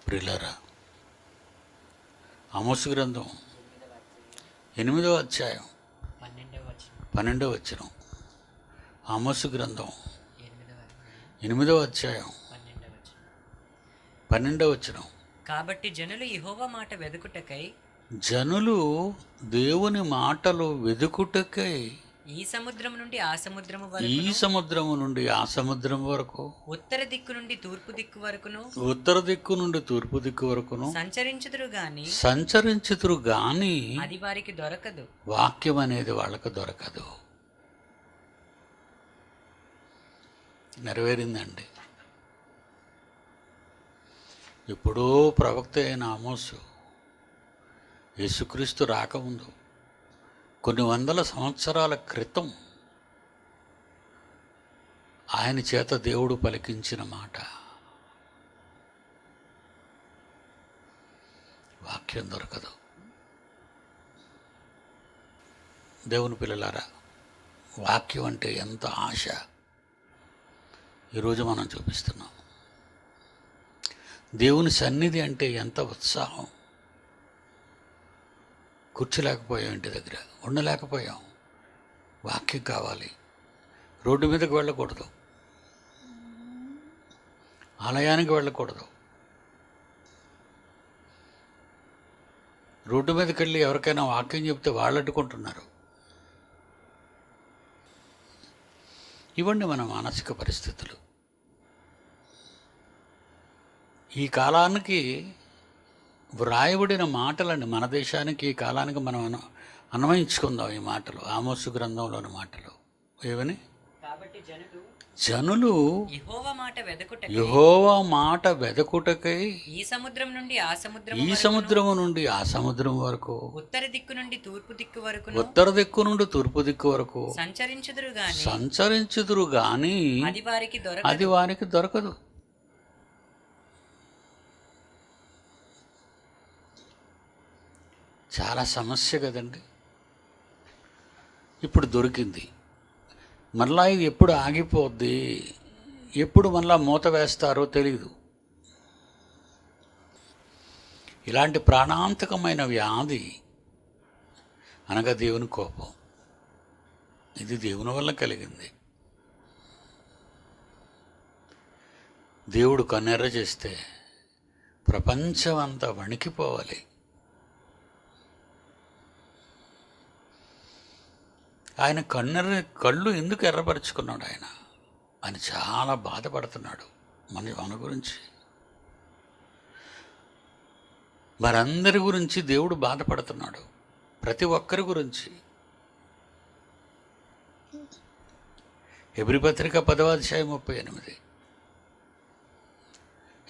ప్రియులారా, ఆమోసు గ్రంథం 8వ అధ్యాయం 12వ వచనం. ఆమోసు గ్రంథం 8వ అధ్యాయం 12వ వచనం. కాబట్టి జనులు యెహోవా మాట వెదుకుటకై, జనులు దేవుని మాటలు వెదుకుటకై ఈ సముద్రం నుండి ఆ సముద్రము ఈ వరకు, సముద్రము నుండి ఆ సముద్రం వరకు, ఉత్తర దిక్కు నుండి తూర్పు దిక్కు వరకును ఉత్తర దిక్కు నుండి తూర్పు దిక్కు వరకును సంచరించుదురు గాని సంచరించుతురు గాని అది వారికి దొరకదు. వాక్యం అనేది వాళ్ళకు దొరకదు. నెరవేరిందండి. ఎప్పుడో ప్రవక్త అయిన ఆమోసు యేసుక్రీస్తు రాకముందు కొన్ని వందల సంవత్సరాల క్రితం ఆయన చేత దేవుడు పలికించిన మాట. వాక్యం దొరకదు. దేవుని పిల్లలారా, వాక్యం అంటే ఎంత ఆశ ఈరోజు మనం చూపిస్తున్నాం. దేవుని సన్నిధి అంటే ఎంత ఉత్సాహం. కూర్చోలేకపోయాం, ఇంటి దగ్గర ఉండలేకపోయాం. వాక్యం కావాలి. రోడ్డు మీదకి వెళ్ళకూడదు, ఆలయానికి వెళ్ళకూడదు. రోడ్డు మీదకి వెళ్ళి ఎవరికైనా వాక్యం చెప్తే వాళ్ళు అడ్డుకుంటున్నారు. ఇవన్నీ మన మానసిక పరిస్థితులు. ఈ కాలానికి వ్రాయబడిన మాటలండి. మన దేశానికి ఈ కాలానికి మనం అన్వయించుకుందాం ఈ మాటలు. ఆమోసు గ్రంథంలోని మాటలు ఏవని? కాబట్టి జనులు యెహోవా మాట వెదుకుటకై, యెహోవా మాట వెదకుటకై ఈ సముద్రం నుండి ఆ సముద్రము ఈ వరకును, సముద్రము నుండి ఆ సముద్రం వరకు, ఉత్తర దిక్కు నుండి తూర్పు దిక్కు వరకును ఉత్తర దిక్కు నుండి తూర్పు దిక్కు వరకు సంచరించుదురు గాని సంచరించుదురు గాని అది వారికి అది దొరకదు. వారికి దొరకదు. చాలా సమస్య కదండి. ఇప్పుడు దొరికింది, మళ్ళా ఇది ఎప్పుడు ఆగిపోద్ది, ఎప్పుడు మళ్ళా మూత వేస్తారో తెలియదు. ఇలాంటి ప్రాణాంతకమైన వ్యాధి అనగా దేవుని కోపం. ఇది దేవుని వల్ల కలిగింది. దేవుడు కన్నెర్ర చేస్తే ప్రపంచం అంతా వణికిపోవాలి. ఆయన కళ్ళు ఎందుకు ఎర్రపరుచుకున్నాడు ఆయన చాలా బాధపడుతున్నాడు మన గురించి. మరందరి గురించి దేవుడు బాధపడుతున్నాడు, ప్రతి ఒక్కరి గురించి. హెబ్రీ పత్రిక 10వ అధ్యాయం 38.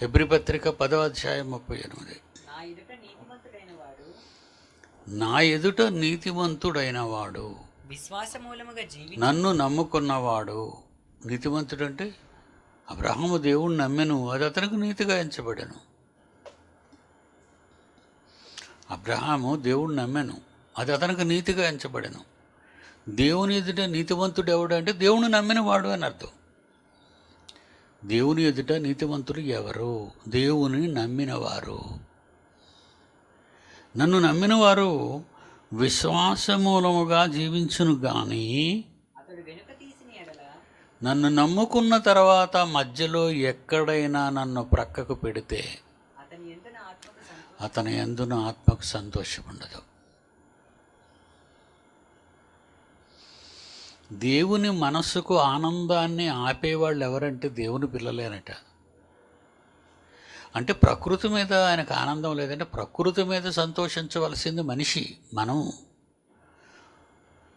హెబ్రీ పత్రిక 10వ అధ్యాయం 38. నా ఎదుట నీతిమంతుడైన వాడు విశ్వాసమూలముగా జీవించి నన్ను నమ్ముకున్నవాడు. నీతిమంతుడు అంటే అబ్రహాము దేవుణ్ణి నమ్మెను, అది అతనికి నీతిగా ఎంచబడెను. అబ్రహాము దేవుణ్ణి నమ్మెను, అది అతనికి నీతిగా ఎంచబడెను. దేవుని ఎదుట నీతిమంతుడు ఎవడు అంటే దేవుని నమ్మిన వాడు అని అర్థం. దేవుని ఎదుట నీతిమంతుడు ఎవరు? దేవుని నమ్మినవారు. నన్ను నమ్మినవారు విశ్వాసమూలముగా జీవించును గాని, అతడు వెనుక తీసిన ఎడల నన్ను నమ్ముకున్న తర్వాత మధ్యలో ఎక్కడైనా నన్ను ప్రక్కకు పెడితే అతని యందున ఆత్మకు సంతోషం ఉండదు. దేవుని మనస్సుకు ఆనందాన్ని ఆపేవాళ్ళు ఎవరంటే దేవుని పిల్లలేనట. అంటే ప్రకృతి మీద ఆయనకు ఆనందం లేదంటే ప్రకృతి మీద సంతోషించవలసింది మనిషి. మనం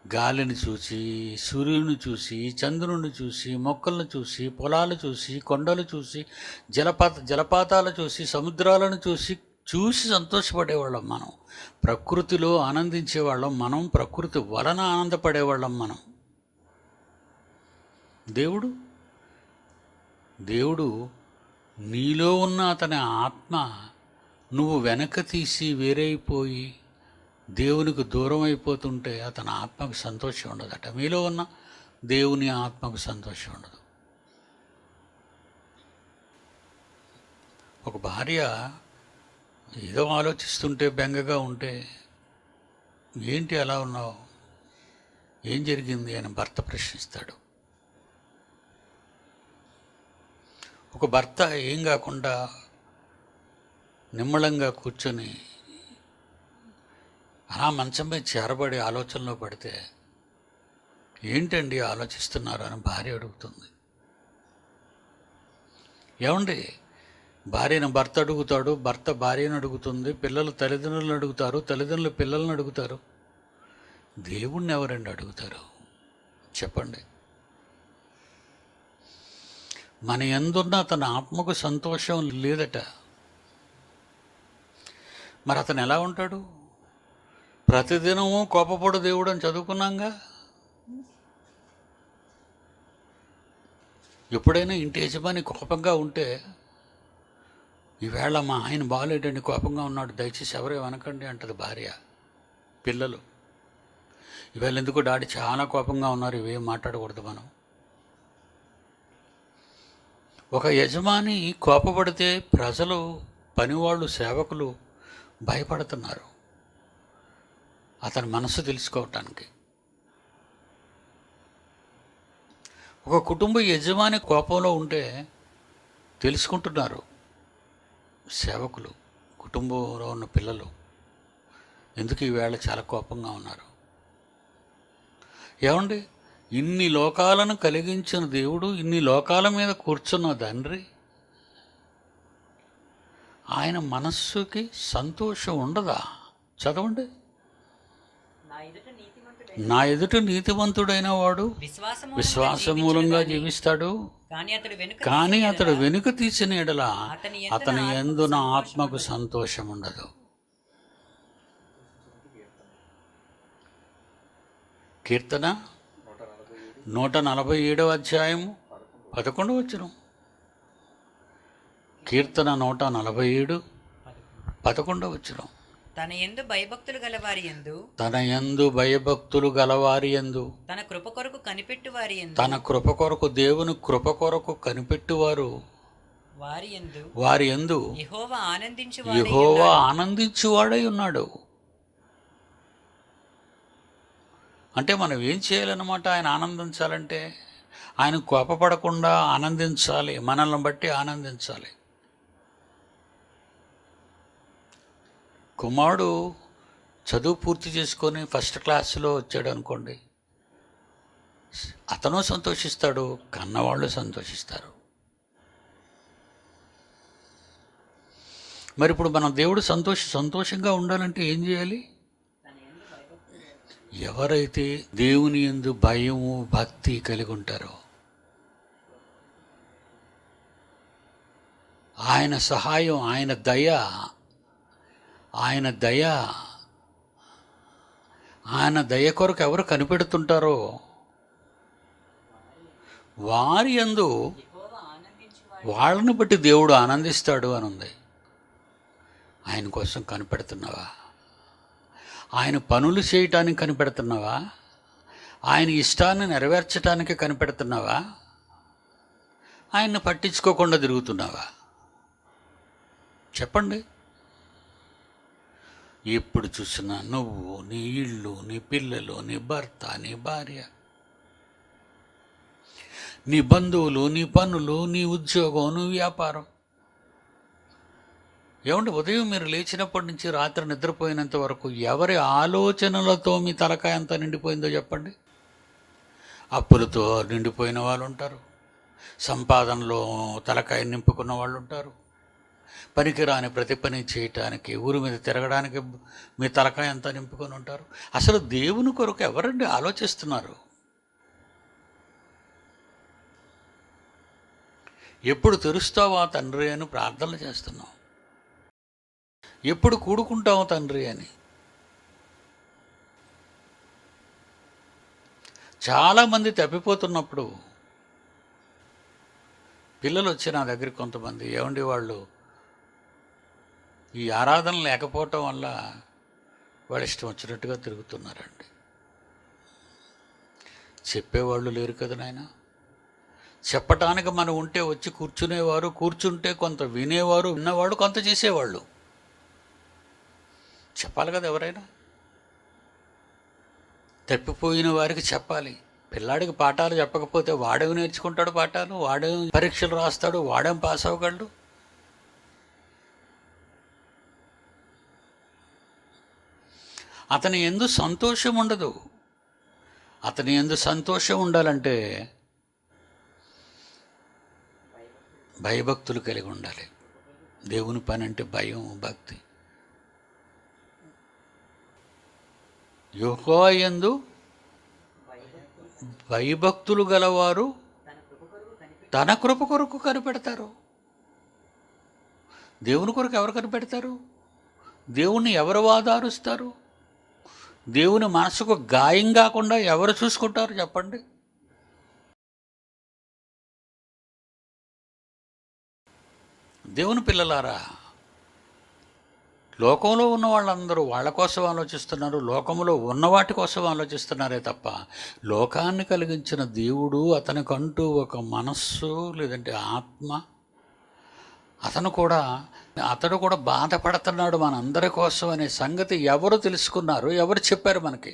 గాలిని చూసి, సూర్యుని చూసి, చంద్రుని చూసి, మొక్కలను చూసి, పొలాలు చూసి, కొండలు చూసి, జలపాతాలు చూసి, సముద్రాలను చూసి సంతోషపడేవాళ్ళం మనం. ప్రకృతిలో ఆనందించేవాళ్ళం మనం, ప్రకృతి వలన ఆనందపడేవాళ్ళం మనం. దేవుడు నీలో ఉన్న అతని ఆత్మ నువ్వు వెనక తీసి వేరైపోయి దేవునికి దూరం అయిపోతుంటే అతని ఆత్మకు సంతోషం ఉండదట. మీలో ఉన్న దేవుని ఆత్మకు సంతోషం ఉండదు. ఒక భార్య ఏదో ఆలోచిస్తుంటే బెంగగా ఉంటే, ఏంటి అలా ఉన్నావు, ఏం జరిగింది అని భర్త ప్రశ్నిస్తాడు. ఒక భర్త ఏం కాకుండా నిమ్మళంగా కూర్చొని అలా మంచం మీద చేరబడి ఆలోచనలో పడితే, ఏంటండి ఆలోచిస్తున్నారు అని భార్య అడుగుతుంది. ఏమండి, భార్యను భర్త అడుగుతాడు, భర్త భార్యను అడుగుతుంది, పిల్లలు తల్లిదండ్రులను అడుగుతారు, తల్లిదండ్రులు పిల్లలను అడుగుతారు. దేవుణ్ణి ఎవరండి అడుగుతారు చెప్పండి? మన యందున్న అతని ఆత్మకు సంతోషం లేదట. మరి అతను ఎలా ఉంటాడు? ప్రతిదినము కోపపడు దేవుడు అని చదువుకున్నాంగా. ఎప్పుడైనా ఇంటి యజమాని కోపంగా ఉంటే, ఈవేళ మా ఆయన బాగాలేడండి, కోపంగా ఉన్నాడు, దయచేసి ఎవరే అనకండి అంటది భార్య. పిల్లలు, ఈవేళ ఎందుకు డాడీ చాలా కోపంగా ఉన్నారు, ఇవేం మాట్లాడకూడదు మనం. ఒక యజమాని కోపపడితే ప్రజలు, పనివాళ్ళు, సేవకులు భయపడుతున్నారు అతని మనసు తెలుసుకోవటానికి. ఒక కుటుంబ యజమాని కోపంలో ఉంటే తెలుసుకుంటున్నారు సేవకులు, కుటుంబంలో ఉన్న పిల్లలు, ఎందుకు ఈవేళ చాలా కోపంగా ఉన్నారు. ఏమండి, ఇన్ని లోకాలను కలిగించిన దేవుడు, ఇన్ని లోకాల మీద కూర్చున్న తండ్రి, ఆయన మనస్సుకి సంతోషం ఉండదా? చదవండి. నా ఎదుట నీతిమంతుడైన వాడు విశ్వాసమూలంగా జీవిస్తాడు, కానీ అతడు వెనుక తీసిన ఎడల అతని యందు నా ఆత్మకు సంతోషం ఉండదు. కీర్తన 147వ అధ్యాయము 11వ వచనం. కీర్తన 147 11వ వచనం. తన యందు భయభక్తులు గలవారి యందు, తన యందు భయభక్తులు గలవారి యందు, తన కృప కొరకు కనిపెట్టు వారి యందు, తన కృప కొరకు, దేవుని కృప కొరకు కనిపెట్టువారు వారి యందు యెహోవా ఆనందించువాడై ఉన్నాడు. అంటే మనం ఏం చేయాలన్నమాట? ఆయన ఆనందించాలంటే ఆయన కోపపడకుండా ఆనందించాలి, మనల్ని బట్టి ఆనందించాలి. కుమారుడు చదువు పూర్తి చేసుకొని ఫస్ట్ క్లాస్లో వచ్చాడు అనుకోండి, అతను సంతోషిస్తాడు, కన్నవాళ్ళు సంతోషిస్తారు. మరి ఇప్పుడు మనం దేవుడు సంతోషంగా ఉండాలంటే ఏం చేయాలి? ఎవరైతే దేవుని యందు భయము, భక్తి కలిగి ఉంటారో, ఆయన సహాయం, ఆయన దయ, ఆయన దయ కొరకు ఎవరు కనిపెడుతుంటారో వారి యందు వాళ్ళని బట్టి దేవుడు ఆనందిస్తాడు అని ఉంది. ఆయన కోసం కనిపెడుతున్నావా? ఆయన పనులు చేయటానికి కనిపెడుతున్నావా? ఆయన ఇష్టాన్ని నెరవేర్చడానికి కనిపెడుతున్నావా? ఆయన్ని పట్టించుకోకుండా తిరుగుతున్నావా? చెప్పండి. ఎప్పుడు చూసినా నువ్వు, నీ ఇల్లు, నీ పిల్లలు, నీ భర్త, నీ భార్య, నీ బంధువులు, నీ పనులు, నీ ఉద్యోగం, నీ వ్యాపారం. ఏమంటే ఉదయం మీరు లేచినప్పటి నుంచి రాత్రి నిద్రపోయినంత వరకు ఎవరి ఆలోచనలతో మీ తలకాయ అంతా నిండిపోయిందో చెప్పండి. అప్పులతో నిండిపోయిన వాళ్ళు ఉంటారు, సంపాదనలో తలకాయ నింపుకున్న వాళ్ళు ఉంటారు, పనికిరాని ప్రతి పని చేయటానికి, ఊరి మీద తిరగడానికి మీ తలకాయ అంతా నింపుకొని ఉంటారు. అసలు దేవుని కొరకు ఎవరండి ఆలోచిస్తున్నారు? ఎప్పుడు తెరుస్తావా తండ్రి అని ప్రార్థనలు చేస్తున్నాం, ఎప్పుడు కూడుకుంటావు తండ్రి అని. చాలామంది తప్పిపోతున్నప్పుడు పిల్లలు వచ్చి నా దగ్గరికి కొంతమంది, ఏమండి వాళ్ళు ఈ ఆరాధన లేకపోవటం వల్ల వాళ్ళు ఇష్టం వచ్చినట్టుగా తిరుగుతున్నారండి. చెప్పేవాళ్ళు లేరు కదా నాయన. చెప్పటానికి మనం ఉంటే వచ్చి కూర్చునేవారు, కూర్చుంటే కొంత వినేవారు, విన్నవాడు కొంత చేసేవాళ్ళు. చెప్పాలి కదా ఎవరైనా. తప్పిపోయిన వారికి చెప్పాలి. పిల్లాడికి పాఠాలు చెప్పకపోతే వాడేం నేర్చుకుంటాడు పాఠాలు, వాడేం పరీక్షలు రాస్తాడు, వాడేం పాస్ అవ్వగలడు. అతని యందు సంతోషం ఉండదు. అతని యందు సంతోషం ఉండాలంటే భయభక్తులు కలిగి ఉండాలి. దేవుని పని అంటే భయం, భక్తి. యెహోవా యందు భయభక్తులు గలవారు తన కృప కొరకు కనిపెడతారు. దేవుని కొరకు ఎవరు కనిపెడతారు? దేవుణ్ణి ఎవరు వాదారుస్తారు? దేవుని మనసుకు గాయం కాకుండా ఎవరు చూసుకుంటారు చెప్పండి? దేవుని పిల్లలారా, లోకంలో ఉన్న వాళ్ళందరూ వాళ్ళ కోసం ఆలోచిస్తున్నారు, లోకంలో ఉన్న వాటి కోసం ఆలోచిస్తున్నారే తప్ప లోకాన్ని కలిగించిన దేవుడు, అతనికంటూ ఒక మనస్సు లేదంటే ఆత్మ, అతడు కూడా బాధపడుతున్నాడు మనందరి కోసం అనే సంగతి ఎవరు తెలుసుకున్నారు? ఎవరు చెప్పారు మనకి?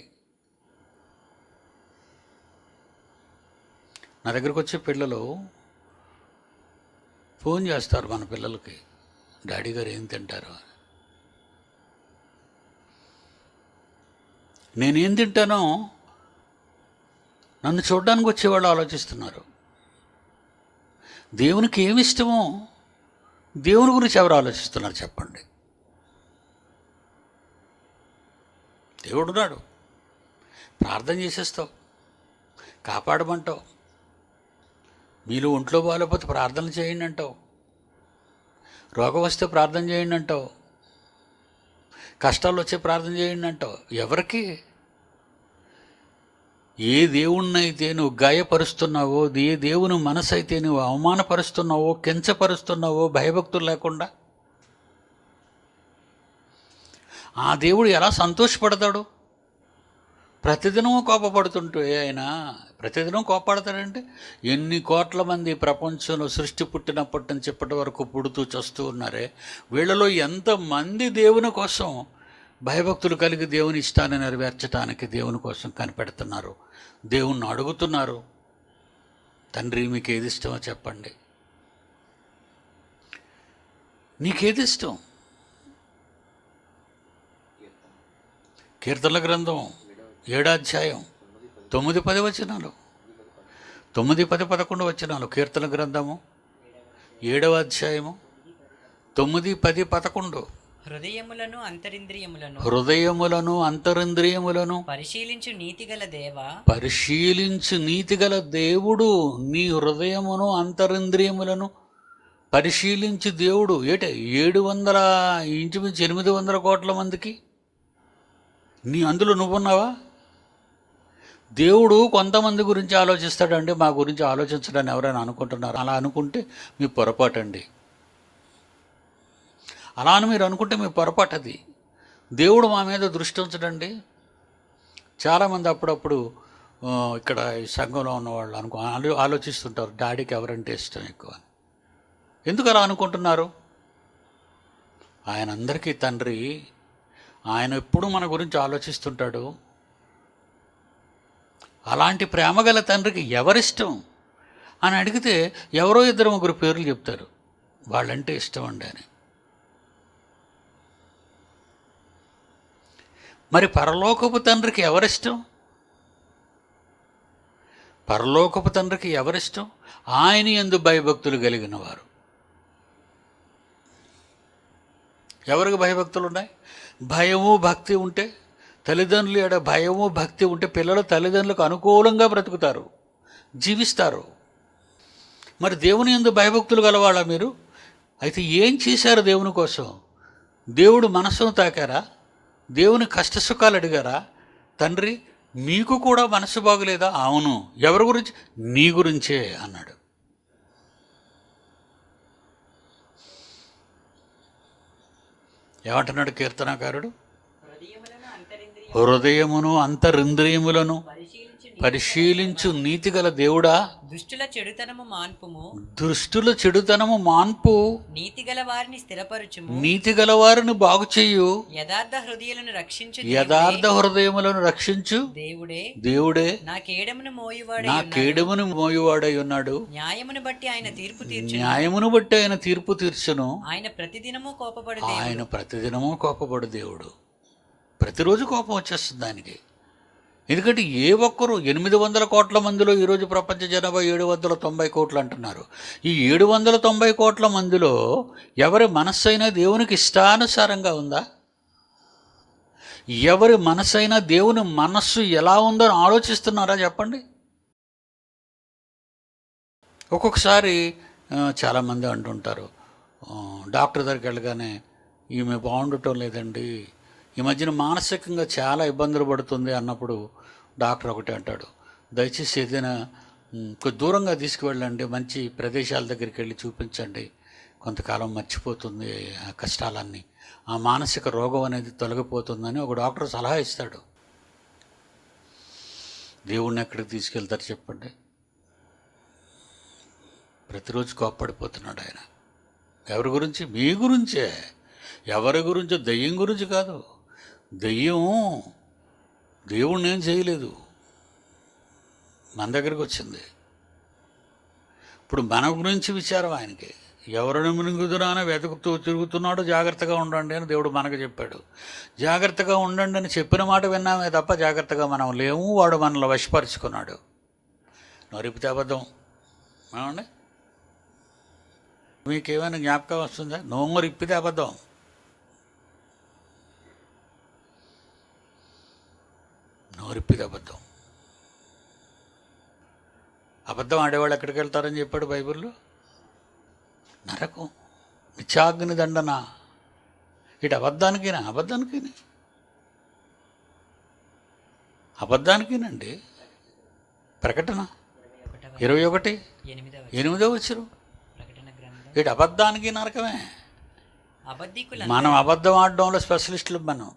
నా దగ్గరకు వచ్చే పిల్లలు ఫోన్ చేస్తారు మన పిల్లలకి, డాడీ గారు ఏం తింటారు అని. నేనేం తింటానో నన్ను చూడడానికి వచ్చేవాళ్ళు ఆలోచిస్తున్నారు. దేవునికి ఏమి ఇష్టమో దేవుని గురించి ఎవరు ఆలోచిస్తున్నారు చెప్పండి? దేవుడు ఉన్నాడు, ప్రార్థన చేసేస్తావు, కాపాడమంటావు. మీలో ఒంట్లో బాగాలేకపోతే ప్రార్థన చేయండి అంటావు, రోగం వస్తే ప్రార్థన చేయండి అంటావు, కష్టాలు వచ్చే ప్రార్థన చేయండి అంటావు. ఎవరికి? ఏ దేవుణ్ణైతే నువ్వు గాయపరుస్తున్నావో, ఏ దేవుని మనసు అయితే నువ్వు అవమానపరుస్తున్నావో, కించపరుస్తున్నావో భయభక్తులు లేకుండా, ఆ దేవుడు ఎలా సంతోషపడతాడు? ప్రతిదినం కోపపడుతుంటే ఆయన ప్రతిదినం కోపపడతాడంటే ఎన్ని కోట్ల మంది ప్రపంచంలో సృష్టి పుట్టినప్పటి నుంచి ఇప్పటి వరకు పుడుతూ చస్తూ ఉన్నారే, వీళ్ళలో ఎంతమంది దేవుని కోసం భయభక్తులు కలిగి దేవుని ఇష్టాన్ని నెరవేర్చడానికి దేవుని కోసం కనిపెడుతున్నారు, దేవుణ్ణి అడుగుతున్నారు. తండ్రి మీకు ఏది ఇష్టమో చెప్పండి, నీకేది ఇష్టం? కీర్తనల గ్రంథం 7వ అధ్యాయం 9, 10 వచనాలు, 9, 10, 11 వచనాలు. కీర్తన గ్రంథము 7వ అధ్యాయము 9, 10, 11. హృదయములను అంతరింద్రియములను పరిశీలించు నీతిగల దేవుడు నీ హృదయమును అంతరింద్రియములను పరిశీలించి దేవుడు. 700 ఇంచుమించు 800 కోట్ల మందికి అందులో నువ్వున్నావా? దేవుడు కొంతమంది గురించి ఆలోచిస్తాడండి, మా గురించి ఆలోచించడాన్ని ఎవరైనా అనుకుంటున్నారు? అలా అనుకుంటే మీ పొరపాటండి. అలా అని మీరు అనుకుంటే మీ పొరపాటు అది. దేవుడు మా మీద దృష్టి ఉంచడండి. చాలామంది అప్పుడప్పుడు ఇక్కడ ఈ సంఘంలో ఉన్నవాళ్ళు ఆలోచిస్తుంటారు, డాడీకి ఎవరంటే ఇష్టం ఎక్కువ. ఎందుకు అలా అనుకుంటున్నారు? ఆయన అందరికీ తండ్రి, ఆయన ఎప్పుడూ మన గురించి ఆలోచిస్తుంటాడు. అలాంటి ప్రేమగల తండ్రికి ఎవరిష్టం అని అడిగితే ఎవరో 2, 3 పేర్లు చెప్తారు, వాళ్ళంటే ఇష్టం అండి అని. మరి పరలోకపు తండ్రికి ఎవరిష్టం? పరలోకపు తండ్రికి ఎవరిష్టం? ఆయన యందు భయభక్తులు కలిగిన వారు. ఎవరికి భయభక్తులు ఉన్నాయి? భయము భక్తి ఉంటే, తల్లిదండ్రులు ఎడ భయము భక్తి ఉంటే పిల్లలు తల్లిదండ్రులకు అనుకూలంగా బ్రతుకుతారు, జీవిస్తారు. మరి దేవుని యందు భయభక్తులు గలవాళ్ళ మీరు? అయితే ఏం చేశారు దేవుని కోసం? దేవుడు మనస్సును తాకారా? దేవుని కష్టసుఖాలు అడిగారా? తండ్రి మీకు కూడా మనసు బాగులేదా? అవును. ఎవరి గురించి? నీ గురించే అన్నాడు. ఏమంటున్నాడు కీర్తనాకారుడు? హృదయమును అంతరింద్రియములను పరిశీలించు నీతిగల దేవుడా, దుష్టుల చెడుతనము మాన్పుము, దుష్టుల చెడుతనము మాన్పు, నీతిగల వారిని స్థిరపరచుము, నీతిగల వారిని బాగు చెయ్యు, యథార్థ హృదయులను రక్షించు యథార్థ హృదయములను రక్షించు దేవుడే. దేవుడే నా కేడమును మోయువాడై నా ఉన్నాడు. కేడమును మోయువాడై ఉన్నాడు. న్యాయమును బట్టి ఆయన తీర్పు తీర్చు. న్యాయమును బట్టి ఆయన తీర్పు తీర్చును. ఆయన ప్రతిదినము కోపపడు ఆయన ప్రతిదినము కోపపడు దేవుడు. ప్రతిరోజు కోపం వచ్చేస్తుంది ఆయనకి. ఎందుకంటే ఏ ఒక్కరు 800 కోట్ల మందిలో ఈరోజు ప్రపంచ జనాభా 790 కోట్లు అంటున్నారు. ఈ 790 కోట్ల మందిలో ఎవరి మనస్సైనా దేవునికి ఇష్టానుసారంగా ఉందా? ఎవరి మనస్సైనా దేవుని మనస్సు ఎలా ఉందో ఆలోచిస్తున్నారా చెప్పండి. ఒక్కొక్కసారి చాలామంది అంటుంటారు, డాక్టర్ దగ్గరికి వెళ్ళగానే ఈమె బాగుండటం లేదండి, ఈ మధ్యన మానసికంగా చాలా ఇబ్బందులు పడుతుంది అన్నప్పుడు డాక్టర్ ఒకటే అంటాడు, దయచేసి ఏదైనా కొద్ది దూరంగా తీసుకువెళ్ళండి, మంచి ప్రదేశాల దగ్గరికి వెళ్ళి చూపించండి, కొంతకాలం మర్చిపోతుంది ఆ కష్టాలన్నీ, ఆ మానసిక రోగం అనేది తొలగిపోతుందని ఒక డాక్టర్ సలహా ఇస్తాడు. దేవుణ్ణి ఎక్కడికి తీసుకెళ్తారు చెప్పండి? ప్రతిరోజు కోప్పడిపోతున్నాడు ఆయన. ఎవరి గురించి? మీ గురించే. ఎవరి గురించో, దెయ్యం గురించి కాదు. దెయ్యం దేవుణ్ణి ఏం చేయలేదు, మన దగ్గరికి వచ్చింది. ఇప్పుడు మన గురించి విచారం ఆయనకి. ఎవరిని మినుగుదురాన వెతుకుతూ తిరుగుతున్నాడో జాగ్రత్తగా ఉండండి అని దేవుడు మనకు చెప్పాడు. జాగ్రత్తగా ఉండండి అని చెప్పిన మాట విన్నామే తప్ప జాగ్రత్తగా మనం లేము. వాడు మనల్ని వశపరుచుకున్నాడు. నోరిపితే అబద్ధం. ఏమండి, మీకేమైనా జ్ఞాపకం వస్తుందా? నోరిప్పితే అబద్ధం. నోరిప్పిది అబద్ధం. అబద్ధం ఆడేవాళ్ళు ఎక్కడికి వెళ్తారని చెప్పాడు బైబిల్లో? నరకం, నిత్యాగ్ని దండన. ఇటు అబద్ధానికేనండి. ప్రకటన 21:8 వచ్చును. ఇటు అబద్ధానికి నరకమే. మనం అబద్ధం ఆడడంలో స్పెషలిస్టులు. మనం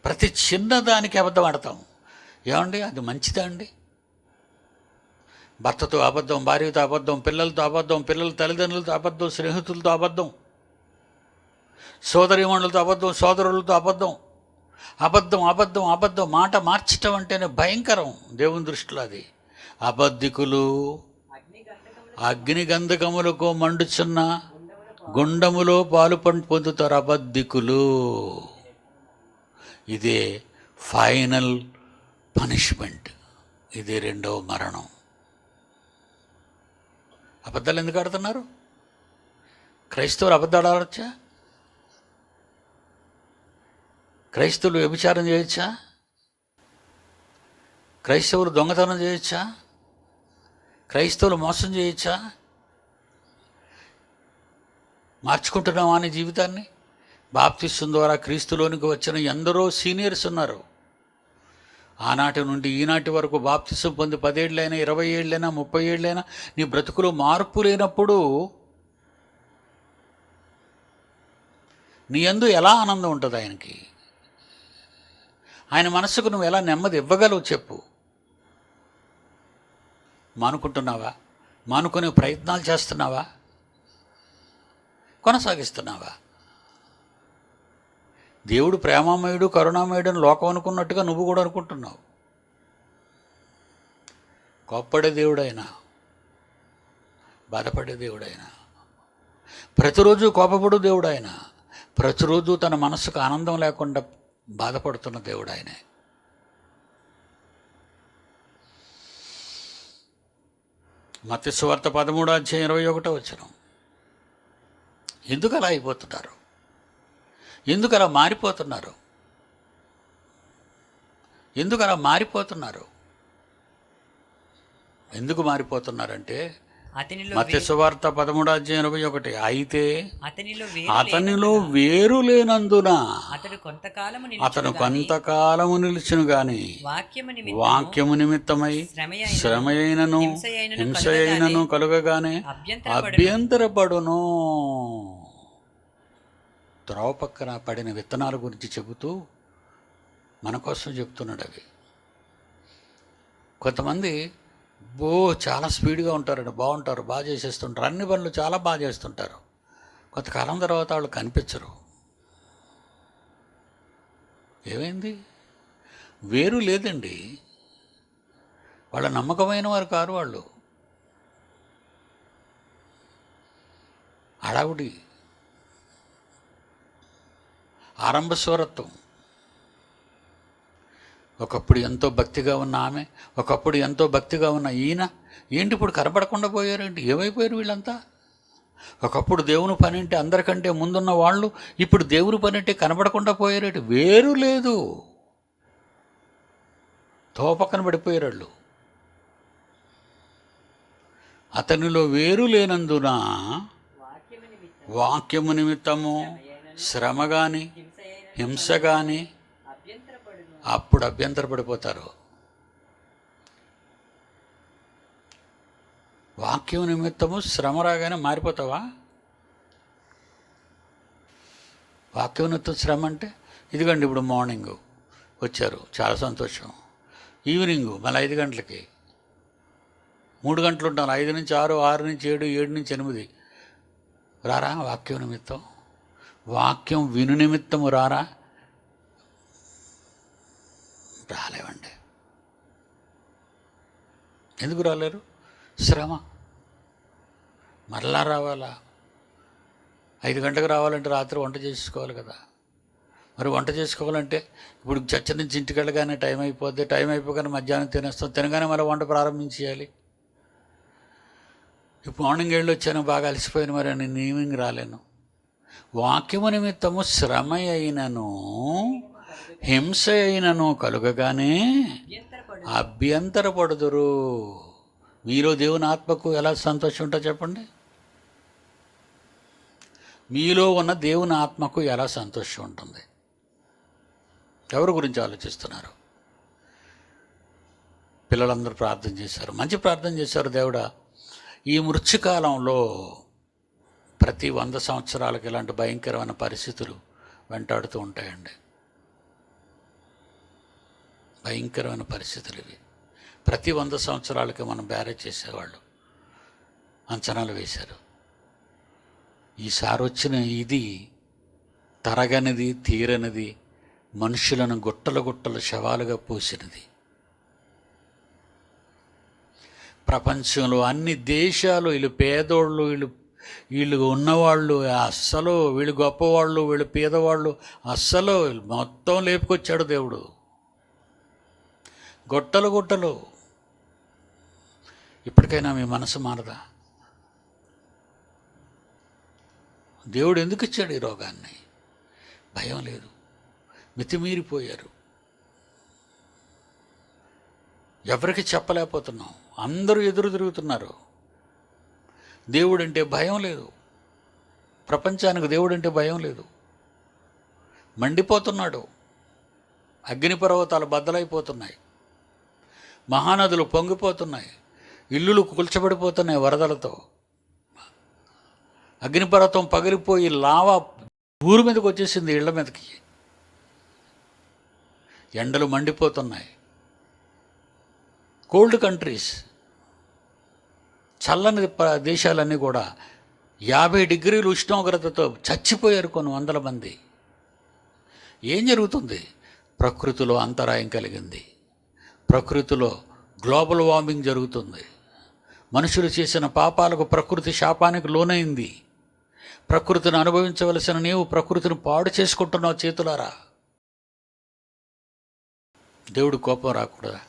ప్రతి చిన్నదానికి అబద్ధం ఆడతాం. ఏమండి, అది మంచిదా అండి? భర్తతో అబద్ధం, భార్యతో అబద్ధం, పిల్లలతో అబద్ధం, పిల్లల తల్లిదండ్రులతో అబద్ధం, స్నేహితులతో అబద్ధం, సోదరీమణులతో అబద్ధం, సోదరులతో అబద్ధం. అబద్ధం అబద్ధం అబద్ధం. మాట మార్చటం అంటేనే భయంకరం దేవుని దృష్టిలో. అది అబద్ధికులు అగ్నిగంధకములకు మండుచున్న గుండములో పాలు పొందుతారు అబద్ధికులు. ఇదే ఫైనల్ పనిష్మెంట్. ఇదే రెండవ మరణం. అబద్ధాలు ఎందుకు ఆడుతున్నారు? క్రైస్తవులు అబద్ధాలు ఆడచ్చా? క్రైస్తవులు వ్యభిచారం చేయొచ్చా? క్రైస్తవులు దొంగతనం చేయొచ్చా? క్రైస్తవులు మోసం చేయొచ్చా? మార్చుకుంటున్నావా నీ జీవితాన్ని? బాప్తిస్వం ద్వారా క్రీస్తులోనికి వచ్చిన ఎందరో సీనియర్స్ ఉన్నారు. ఆనాటి నుండి ఈనాటి వరకు బాప్తిస్వం పొంది 10 ఏళ్ళైనా 20 ఏళ్ళైనా 30 ఏళ్ళైనా నీ బ్రతుకులో మార్పు లేనప్పుడు నీ యందు ఎలా ఆనందం ఉంటుంది ఆయనకి? ఆయన మనసుకు నువ్వు ఎలా నెమ్మది ఇవ్వగలవు చెప్పు? మానుకుంటున్నావా? మానుకునే ప్రయత్నాలు చేస్తున్నావా? కొనసాగిస్తున్నావా? దేవుడు ప్రేమామయుడు కరుణామయుడు అని లోకం అనుకున్నట్టుగా నువ్వు కూడా అనుకుంటున్నావు. కోప్పడే దేవుడైనా, బాధపడే దేవుడైనా, ప్రతిరోజు కోపపడు దేవుడైనా, ప్రతిరోజు తన మనసుకు ఆనందం లేకుండా బాధపడుతున్న దేవుడు ఆయనే. మత్తయి సువార్త 13:21. ఎందుకు అలా అయిపోతున్నారు? ఎందుకు అలా మారిపోతున్నారు? ఎందుకు మారిపోతున్నారంటే మత్తయి సువార్త 13:21. అయితే అతనిలో వేరు లేనందున అతను కొంతకాలము నిలిచును గాని వాక్యము నిమిత్తమై శ్రమయైనను హింసయైనను కలుగగానే అభ్యంతరపడును. త్రోవ పక్కన పడిన విత్తనాల గురించి చెబుతూ మన కోసం చెప్తున్నాడు. అవి కొంతమంది చాలా స్పీడ్గా ఉంటారండి, బాగుంటారు, బాగా చేసేస్తుంటారు, అన్ని పనులు చాలా బాగా చేస్తుంటారు. కొంతకాలం తర్వాత వాళ్ళు కనిపించరు. ఏమైంది? వేరు లేదండి. వాళ్ళ నమ్మకమైన వారు కారు వాళ్ళు. హడావుడి, ఆరంభ స్వరత్వం. ఒకప్పుడు ఎంతో భక్తిగా ఉన్న ఆమె, ఒకప్పుడు ఎంతో భక్తిగా ఉన్న ఈయన ఏంటి ఇప్పుడు కనపడకుండా పోయారేంటి? ఏమైపోయారు వీళ్ళంతా? ఒకప్పుడు దేవుని పని అంటే అందరికంటే ముందున్న వాళ్ళు ఇప్పుడు దేవుని పని అంటే కనపడకుండా పోయారేంటి? వేరు లేదు, తోపక్కన పడిపోయారు వాళ్ళు. అతనిలో వేరు లేనందున వాక్యము నిమిత్తము శ్రమ కానీ హింస కానీ అప్పుడు అభ్యంతరపడిపోతారు. వాక్యం నిమిత్తము శ్రమ రాగానే మారిపోతావా? వాక్యం నిమిత్తం శ్రమ అంటే ఇదిగండి, ఇప్పుడు మార్నింగు వచ్చారు, చాలా సంతోషం. ఈవినింగు మళ్ళీ 5 గంటలకి, 3 గంటలు ఉంటాను, 5 నుంచి 6, 6 నుంచి 7, 7 నుంచి 8 రారా? వాక్యం నిమిత్తం, వాక్యం విను నిమిత్తము రారా? రాలేవండి. ఎందుకు రాలేరు? శ్రమ. మరలా రావాలా? 5 గంటలకు రావాలంటే రాత్రి వంట చేసుకోవాలి కదా. మరి వంట చేసుకోవాలంటే ఇప్పుడు చర్చ నుంచి ఇంటికి వెళ్ళగానే టైం అయిపోద్ది, టైం అయిపోగానే మధ్యాహ్నం తినేస్తాం, తినగానే మళ్ళీ వంట ప్రారంభించేయాలి. ఇప్పుడు మార్నింగ్ వెళ్ళి వచ్చాను, బాగా అలసిపోయాను, మరి నేను ఈవినింగ్ రాలేను. వాక్యము నిమిత్తము శ్రమ అయినను హింస అయినను కలుగగానే అభ్యంతరపడుదురు. మీలో దేవుని ఆత్మకు ఎలా సంతోషం ఉంటుందో చెప్పండి? మీలో ఉన్న దేవుని ఆత్మకు ఎలా సంతోషం ఉంటుంది? ఎవరి గురించి ఆలోచిస్తున్నారు? పిల్లలందరూ ప్రార్థన చేశారు, మంచి ప్రార్థన చేశారు. దేవుడా, ఈ మృత్యుకాలంలో ప్రతి 100 సంవత్సరాలకు ఇలాంటి భయంకరమైన పరిస్థితులు వెంటాడుతూ ఉంటాయండి. భయంకరమైన పరిస్థితులు ఇవి. ప్రతి 100 సంవత్సరాలకి మనం బ్యారేజ్ చేసేవాళ్ళు అంచనాలు వేశారు. ఈసారి వచ్చిన ఇది తరగనిది, తీరనిది, మనుషులను గుట్టలు గుట్టలు శవాలుగా పోసినది. ప్రపంచంలో అన్ని దేశాలు, వీళ్ళు పేదోళ్ళు, వీళ్ళు ఉన్నవాళ్ళు అస్సలు, వీళ్ళు గొప్పవాళ్ళు, వీళ్ళు పేదవాళ్ళు అస్సలు మొత్తం లేపుకొచ్చాడు దేవుడు. గుట్టలు గుట్టలు. ఇప్పటికైనా మీ మనసు మారదా? దేవుడు ఎందుకు ఇచ్చాడు ఈ రోగాన్ని? భయం లేదు, మితిమీరిపోయారు. ఎవరికి చెప్పలేకపోతున్నాం, అందరూ ఎదురు తిరుగుతున్నారు. దేవుడంటే భయం లేదు, ప్రపంచానికి దేవుడంటే భయం లేదు. మండిపోతున్నాడు, అగ్నిపర్వతాలు బద్దలైపోతున్నాయి, మహానదులు పొంగిపోతున్నాయి, ఇల్లులు కూల్చబడిపోతున్నాయి వరదలతో. అగ్నిపర్వతం పగిలిపోయి లావా ఊరి మీదకి వచ్చేసింది, ఇళ్ల మీదకి. ఎండలు మండిపోతున్నాయి. కోల్డ్ కంట్రీస్, చల్లని దేశాలన్నీ కూడా 50 డిగ్రీలు ఉష్ణోగ్రతతో చచ్చిపోయారు కొన్ని వందల మంది. ఏం జరుగుతుంది? ప్రకృతిలో అంతరాయం కలిగింది, ప్రకృతిలో గ్లోబల్ వార్మింగ్ జరుగుతుంది. మనుషులు చేసిన పాపాలకు ప్రకృతి శాపానికి లోనైంది. ప్రకృతిని అనుభవించవలసిన నీవు ప్రకృతిని పాడు చేసుకుంటున్నావు చేతులారా. దేవుడు కోపం రాకూడదా?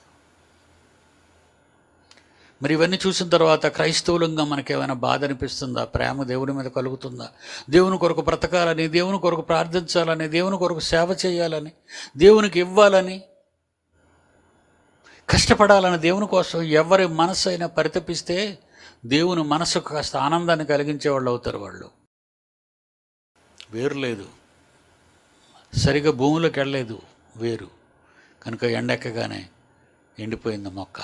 మరి ఇవన్నీ చూసిన తర్వాత క్రైస్తవులంగా మనకేమైనా బాధ అనిపిస్తుందా? ప్రేమ దేవుని మీద కలుగుతుందా? దేవుని కొరకు బ్రతకాలని, దేవుని కొరకు ప్రార్థించాలని, దేవుని కొరకు సేవ చేయాలని, దేవునికి ఇవ్వాలని, కష్టపడాలని, దేవుని కోసం ఎవరి మనసు అయినా పరితపిస్తే దేవుని మనసుకు కాస్త ఆనందాన్ని కలిగించేవాళ్ళు అవుతారు. వాళ్ళు వేరు లేదు, సరిగా భూమిలోకి వెళ్ళలేదు వేరు, కనుక ఎండెక్కగానే ఎండిపోయింది మొక్క.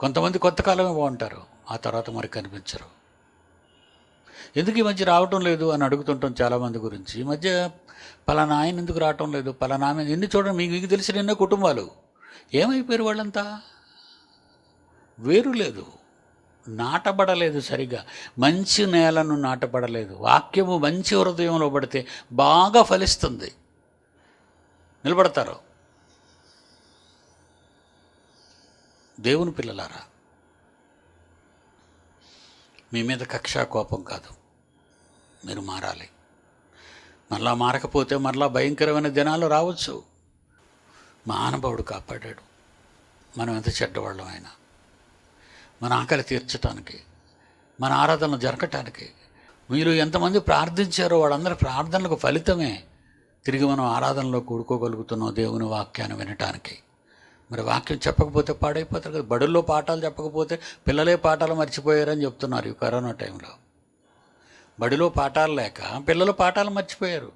కొంతమంది కొంతకాలమే బాగుంటారు, ఆ తర్వాత మరి కనిపించరు. ఎందుకు ఈ మధ్య రావటం లేదు అని అడుగుతుంటాం చాలామంది గురించి. ఈ మధ్య పలానా ఆయన ఎందుకు రావటం లేదు, పలానా ఆమె. ఎన్ని చూడండి, మీకు తెలిసిన ఎన్నో కుటుంబాలు ఏమైపోయారు వాళ్ళంతా? వేరు లేదు, నాటబడలేదు సరిగా, మంచి నేలను నాటబడలేదు. వాక్యము మంచి హృదయంలో పడితే బాగా ఫలిస్తుంది, నిలబడతారు. దేవుని పిల్లలారా, మీ మీద కక్షా కోపం కాదు, మీరు మారాలి. మరలా మారకపోతే మరలా భయంకరమైన దినాలు రావచ్చు. మహానుభావుడు కాపాడాడు. మనం ఎంత చెడ్డవాళ్ళం అయినా మన ఆకలి తీర్చటానికి, మన ఆరాధనలు జరగటానికి మీరు ఎంతమంది ప్రార్థించారో వాళ్ళందరి ప్రార్థనలకు ఫలితమే తిరిగి మనం ఆరాధనలో కూడుకోగలుగుతున్నాం దేవుని వాక్యాన్ని వినటానికి. మరి వాక్యం చెప్పకపోతే పాడైపోతారు కదా. బడుల్లో పాఠాలు చెప్పకపోతే పిల్లలే పాఠాలు మర్చిపోయారని చెప్తున్నారు ఈ కరోనా టైంలో. బడిలో పాఠాలు లేక పిల్లలు పాఠాలు మర్చిపోయారు.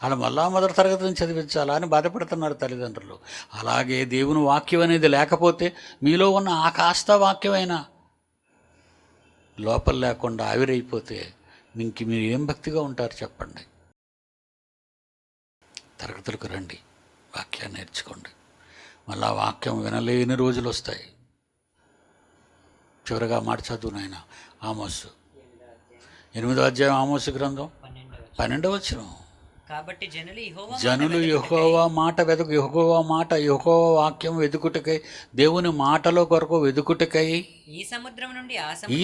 వాళ్ళు మళ్ళా మొదటి తరగతి నుంచి చదివించాలా అని బాధపడుతున్నారు తల్లిదండ్రులు. అలాగే దేవుని వాక్యం అనేది లేకపోతే మీలో ఉన్న ఆ కాస్త వాక్యమైనా లోపల లేకుండా ఆవిరైపోతే ఇంక మీరు ఏం భక్తిగా ఉంటారు చెప్పండి. తరగతులకు రండి, వాక్యాన్ని నేర్చుకోండి. మళ్ళా వాక్యం వినలేని రోజులు వస్తాయి. చివరిగా మాట చదువు నాయన. ఆమోసు 8వ అధ్యాయం, ఆమోసు గ్రంథం 12వ వచనం. కాబట్టి జనులు యెహోవా మాట యెహోవా వాక్యం వెదుకుటకై, దేవుని మాటలో కొరకు వెదుకుటకై ఈ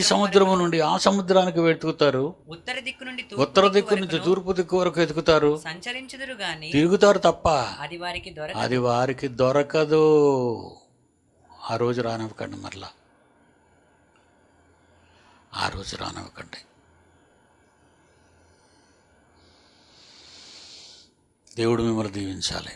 సముద్రం నుండి ఆ సముద్రానికి వెతుకుతారు. ఉత్తర దిక్కు నుంచి తూర్పు దిక్కు వరకు వెతుకుతారు. సంచరించుదురు గాని తిరుగుతారు తప్ప అది వారికి దొరకదు. ఆ రోజు రానివ్వకండి, మరలా ఆ రోజు రానివ్వకండి. దేవుడు మిమ్మల్ని దీవించాలి.